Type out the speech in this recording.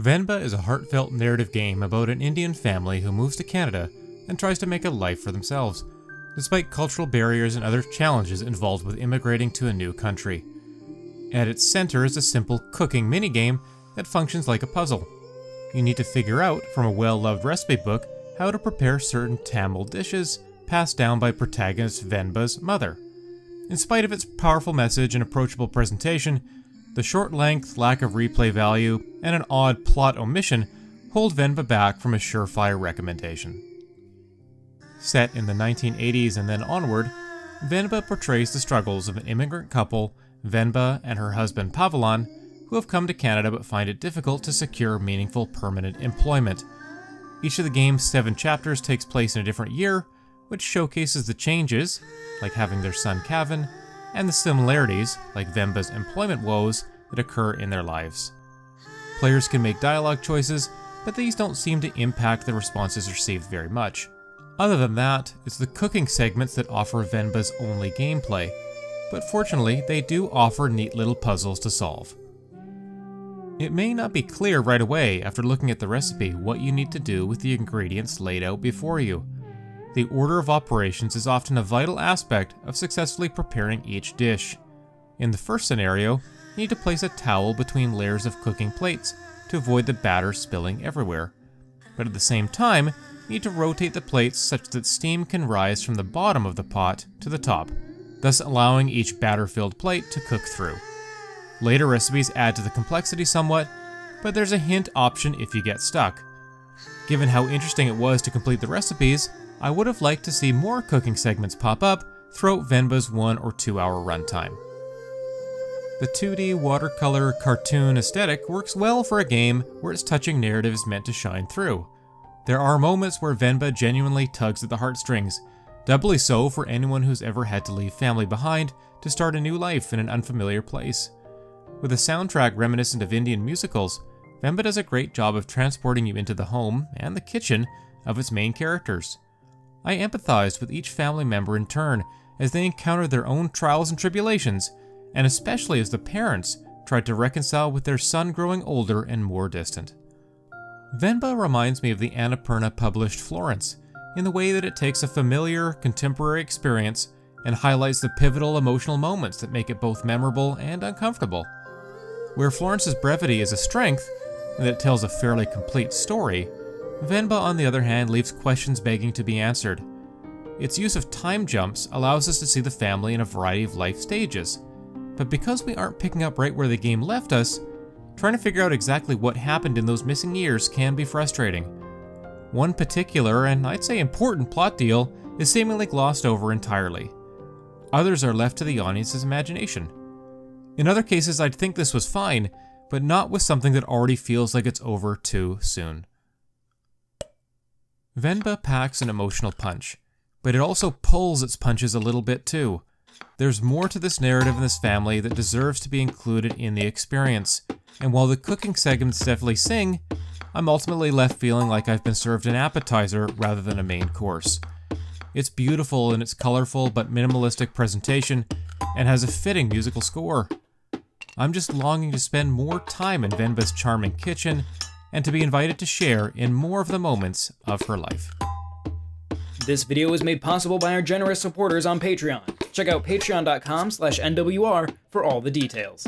Venba is a heartfelt narrative game about an Indian family who moves to Canada and tries to make a life for themselves, despite cultural barriers and other challenges involved with immigrating to a new country. At its center is a simple cooking minigame that functions like a puzzle. You need to figure out, from a well-loved recipe book, how to prepare certain Tamil dishes passed down by protagonist Venba's mother. In spite of its powerful message and approachable presentation, the short length, lack of replay value, and an odd plot omission hold Venba back from a surefire recommendation. Set in the 1980s and then onward, Venba portrays the struggles of an immigrant couple, Venba and her husband Pavelan, who have come to Canada but find it difficult to secure meaningful permanent employment. Each of the game's 7 chapters takes place in a different year, which showcases the changes, like having their son Kevin, and the similarities, like Venba's employment woes, that occur in their lives. Players can make dialogue choices, but these don't seem to impact the responses received very much. Other than that, it's the cooking segments that offer Venba's only gameplay, but fortunately they do offer neat little puzzles to solve. It may not be clear right away after looking at the recipe what you need to do with the ingredients laid out before you. The order of operations is often a vital aspect of successfully preparing each dish. In the first scenario, you need to place a towel between layers of cooking plates to avoid the batter spilling everywhere. But at the same time, you need to rotate the plates such that steam can rise from the bottom of the pot to the top, thus allowing each batter-filled plate to cook through. Later recipes add to the complexity somewhat, but there's a hint option if you get stuck. Given how interesting it was to complete the recipes, I would have liked to see more cooking segments pop up throughout Venba's 1 or 2 hour runtime. The 2D watercolor cartoon aesthetic works well for a game where its touching narrative is meant to shine through. There are moments where Venba genuinely tugs at the heartstrings, doubly so for anyone who's ever had to leave family behind to start a new life in an unfamiliar place. With a soundtrack reminiscent of Indian musicals, Venba does a great job of transporting you into the home and the kitchen of its main characters. I empathized with each family member in turn as they encountered their own trials and tribulations, and especially as the parents tried to reconcile with their son growing older and more distant. Venba reminds me of the Annapurna published Florence, in the way that it takes a familiar, contemporary experience and highlights the pivotal emotional moments that make it both memorable and uncomfortable. Where Florence's brevity is a strength, and that it tells a fairly complete story, Venba, on the other hand, leaves questions begging to be answered. Its use of time jumps allows us to see the family in a variety of life stages, but because we aren't picking up right where the game left us, trying to figure out exactly what happened in those missing years can be frustrating. One particular, and I'd say important plot deal, is seemingly glossed over entirely. Others are left to the audience's imagination. In other cases, I'd think this was fine, but not with something that already feels like it's over too soon. Venba packs an emotional punch, but it also pulls its punches a little bit too. There's more to this narrative in this family that deserves to be included in the experience, and while the cooking segments definitely sing, I'm ultimately left feeling like I've been served an appetizer rather than a main course. It's beautiful in its colorful but minimalistic presentation, and has a fitting musical score. I'm just longing to spend more time in Venba's charming kitchen, and to be invited to share in more of the moments of her life. This video was made possible by our generous supporters on Patreon. Check out patreon.com/NWR for all the details.